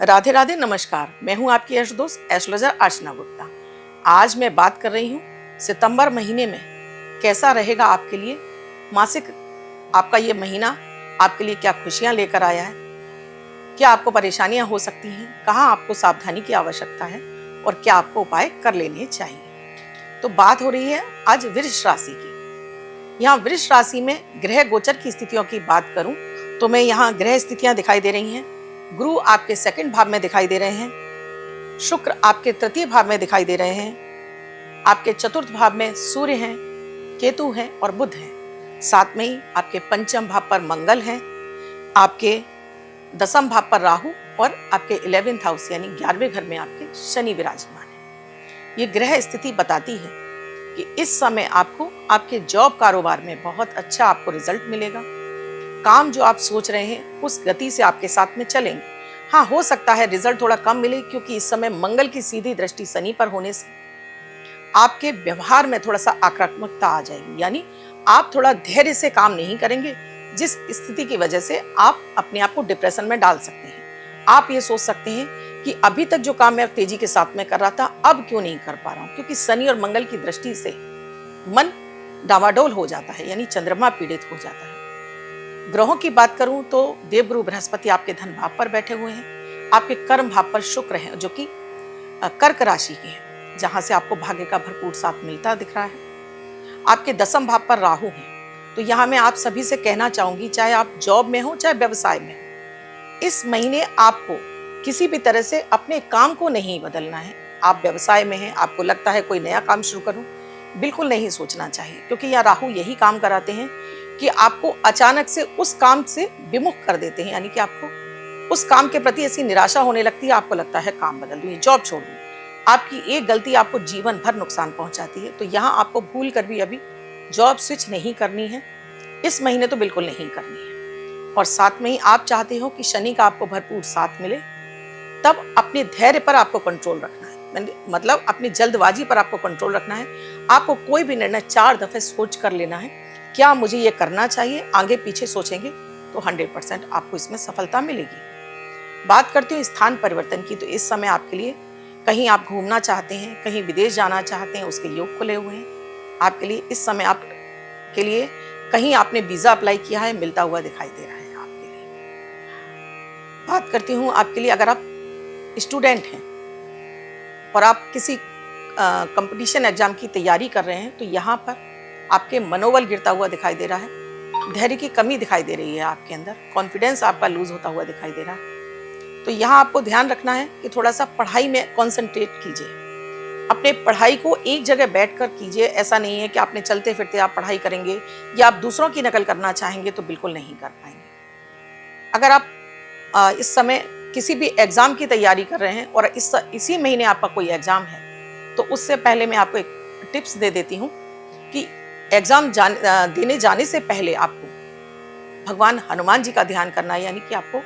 राधे राधे, नमस्कार। मैं हूं आपकी यश दोस्त एस्ट्रोलॉजर अर्चना गुप्ता। आज मैं बात कर रही हूं सितंबर महीने में कैसा रहेगा आपके लिए मासिक। आपका ये महीना आपके लिए क्या खुशियां लेकर आया है, क्या आपको परेशानियां हो सकती हैं, कहाँ आपको सावधानी की आवश्यकता है और क्या आपको उपाय कर लेने चाहिए। तो बात हो रही है आज वृष राशि की। यहाँ वृष राशि में ग्रह गोचर की स्थितियों की बात करूं तो मैं यहाँ ग्रह स्थितियां दिखाई दे रही हैं। गुरु आपके सेकंड भाव में दिखाई दे रहे हैं, शुक्र आपके तृतीय भाव में दिखाई दे रहे हैं, आपके चतुर्थ भाव में सूर्य हैं, केतु हैं और बुध हैं। साथ में ही आपके पंचम भाव पर मंगल हैं, आपके दसम भाव पर राहु और आपके 11th हाउस यानी 11वें घर में आपके शनि विराजमान है। ये ग्रह स्थिति बताती है कि इस समय आपको आपके जॉब कारोबार में बहुत अच्छा आपको रिजल्ट मिलेगा। काम जो आप सोच रहे हैं उस गति से आपके साथ में चलेंगे। हाँ, हो सकता है रिजल्ट थोड़ा कम मिले क्योंकि इस समय मंगल की सीधी दृष्टि शनि पर होने से आपके व्यवहार में थोड़ा सा आक्रामकता आ जाएगी, यानी आप थोड़ा धैर्य से काम नहीं करेंगे, जिस स्थिति की वजह से आप अपने आप को डिप्रेशन में डाल सकते हैं। आप ये सोच सकते हैं कि अभी तक जो काम मैं तेजी के साथ में कर रहा था अब क्यों नहीं कर पा रहा हूँ, क्योंकि शनि और मंगल की दृष्टि से मन डावाडोल हो जाता है, यानी चंद्रमा पीड़ित हो जाता है। ग्रहों की बात करूं तो देवगुरु बृहस्पति आपके धन भाव पर बैठे हुए हैं, आपके कर्म भाव पर शुक्र है जो कि कर्क राशि के हैं, जहां से आपको भाग्य का भरपूर साथ मिलता दिख रहा है। आपके दसम भाव पर राहु है। तो यहाँ मैं आप सभी से कहना चाहूंगी, चाहे आप जॉब में हो चाहे व्यवसाय में हो, इस महीने आपको किसी भी तरह से अपने काम को नहीं बदलना है। आप व्यवसाय में हैं, आपको लगता है कोई नया काम शुरू करूं, बिल्कुल नहीं सोचना चाहिए, क्योंकि यहाँ राहु यही काम कराते हैं कि आपको अचानक से उस काम से विमुख कर देते हैं, यानी कि आपको उस काम के प्रति ऐसी निराशा होने लगती है, आपको लगता है काम बदल दूं, जॉब छोड़ दूं। आपकी एक गलती आपको जीवन भर नुकसान पहुंचाती है। तो यहाँ आपको भूल कर भी अभी जॉब स्विच नहीं करनी है, इस महीने तो बिल्कुल नहीं करनी है। और साथ में ही आप चाहते हो कि शनि का आपको भरपूर साथ मिले, तब अपने धैर्य पर आपको कंट्रोल रखना है, मतलब अपनी जल्दबाजी पर आपको कंट्रोल रखना है। आपको कोई भी निर्णय 4 दफे सोच कर लेना है, क्या मुझे ये करना चाहिए। आगे पीछे सोचेंगे तो 100% आपको इसमें सफलता मिलेगी। बात करती हूँ स्थान परिवर्तन की, तो इस समय आपके लिए कहीं आप घूमना चाहते हैं, कहीं विदेश जाना चाहते हैं, उसके योग खुले हुए हैं आपके लिए। इस समय आप के लिए कहीं आपने वीजा अप्लाई किया है, मिलता हुआ दिखाई दे रहा है आपके लिए। बात करती हूँ आपके लिए, अगर आप स्टूडेंट हैं और आप किसी कंपटीशन एग्जाम की तैयारी कर रहे हैं, तो यहाँ पर आपके मनोबल गिरता हुआ दिखाई दे रहा है, धैर्य की कमी दिखाई दे रही है आपके अंदर, कॉन्फिडेंस आपका लूज होता हुआ दिखाई दे रहा है। तो यहाँ आपको ध्यान रखना है कि थोड़ा सा पढ़ाई में कॉन्सेंट्रेट कीजिए, अपने पढ़ाई को एक जगह बैठकर कीजिए। ऐसा नहीं है कि आपने चलते फिरते आप पढ़ाई करेंगे या आप दूसरों की नकल करना चाहेंगे तो बिल्कुल नहीं कर पाएंगे। अगर आप इस समय किसी भी एग्जाम की तैयारी कर रहे हैं और इसी महीने आपका कोई एग्जाम है, तो उससे पहले मैं आपको एक टिप्स दे देती हूँ कि एग्जाम देने जाने से पहले आपको भगवान हनुमान जी का ध्यान करना है, यानी कि आपको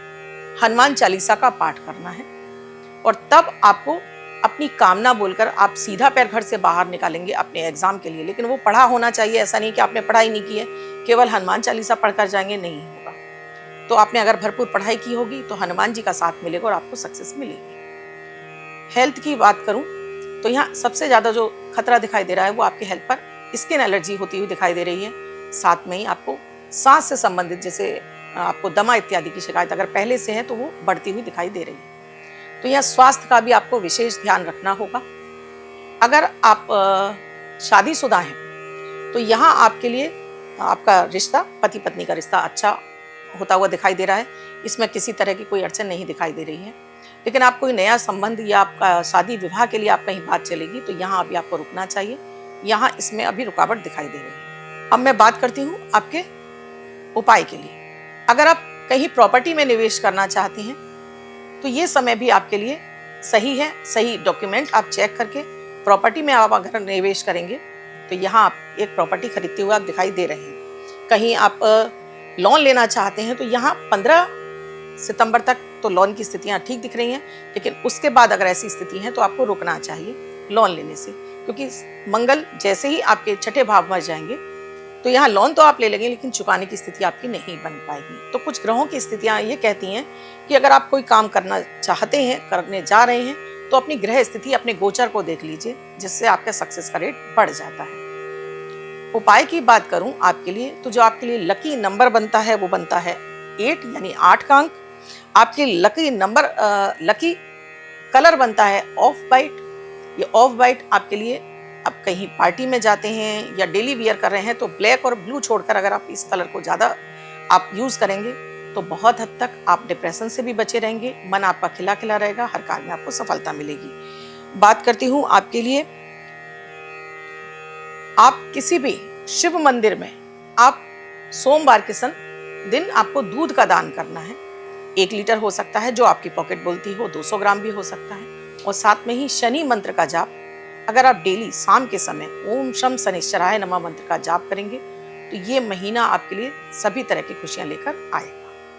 हनुमान चालीसा का पाठ करना है। और तब आपको अपनी कामना बोलकर आप सीधा पैर घर से बाहर निकालेंगे अपने एग्जाम के लिए। लेकिन वो पढ़ा होना चाहिए, ऐसा नहीं कि आपने पढ़ाई नहीं की है केवल हनुमान चालीसा पढ़कर जाएंगे, नहीं होगा। तो आपने अगर भरपूर पढ़ाई की होगी तो हनुमान जी का साथ मिलेगा और आपको सक्सेस मिलेगी। हेल्थ की बात करूं तो यहाँ सबसे ज्यादा जो खतरा दिखाई दे रहा है वो आपके हेल्थ पर स्किन एलर्जी होती हुई दिखाई दे रही है। साथ में ही आपको सांस से संबंधित, जैसे आपको दमा इत्यादि की शिकायत अगर पहले से है तो वो बढ़ती हुई दिखाई दे रही है। तो यह स्वास्थ्य का भी आपको विशेष ध्यान रखना होगा। अगर आप शादीशुदा हैं तो यहाँ आपके लिए आपका रिश्ता, पति पत्नी का रिश्ता अच्छा होता हुआ दिखाई दे रहा है, इसमें किसी तरह की कोई अड़चन नहीं दिखाई दे रही है। लेकिन आप कोई नया संबंध या आपका शादी विवाह के लिए आप कहीं बात चलेगी तो यहाँ अभी आपको रुकना चाहिए, यहाँ इसमें अभी रुकावट दिखाई दे रही है। अब मैं बात करती हूँ आपके उपाय के लिए। अगर आप कहीं प्रॉपर्टी में निवेश करना चाहते हैं तो ये समय भी आपके लिए सही है। सही डॉक्यूमेंट आप चेक करके प्रॉपर्टी में आप अगर निवेश करेंगे तो यहाँ आप एक प्रॉपर्टी खरीदते हुए आप दिखाई दे रहे हैं। कहीं आप लोन लेना चाहते हैं तो यहाँ 15 सितंबर तक तो लोन की स्थितियाँ ठीक दिख रही हैं, लेकिन उसके बाद अगर ऐसी स्थिति है तो आपको रुकना चाहिए लोन लेने से, क्योंकि मंगल जैसे ही आपके छठे भाव में जाएंगे तो यहाँ लोन तो आप ले लेंगे लेकिन चुकाने की स्थिति आपकी नहीं बन पाएगी। तो कुछ ग्रहों की स्थितियाँ ये कहती हैं कि अगर आप कोई काम करना चाहते हैं, करने जा रहे हैं, तो अपनी ग्रह स्थिति, अपने गोचर को देख लीजिए, जिससे आपका सक्सेस का रेट बढ़ जाता है। उपाय की बात करूं आपके लिए, तो जो आपके लिए लकी नंबर बनता है वो बनता है 8, यानी 8 का अंक। आपके लकी कलर बनता है ऑफ वाइट। ये ऑफ वाइट आपके लिए, आप कहीं पार्टी में जाते हैं या डेली वियर कर रहे हैं, तो ब्लैक और ब्लू छोड़कर अगर आप इस कलर को ज़्यादा आप यूज़ करेंगे तो बहुत हद तक आप डिप्रेशन से भी बचे रहेंगे। मन आपका खिला खिला रहेगा, हर कार्य में आपको सफलता मिलेगी। बात करती हूँ आपके लिए, आप किसी भी शिव मंदिर में आप सोमवार के दिन आपको दूध का दान करना है। 1 लीटर हो सकता है, जो आपकी पॉकेट बोलती हो, 200 ग्राम भी हो सकता है। और साथ में ही शनि मंत्र का जाप अगर आप डेली शाम के समय ओम शम शनिश्चराय नमः मंत्र का जाप करेंगे तो ये महीना आपके लिए सभी तरह की खुशियां लेकर आएगा।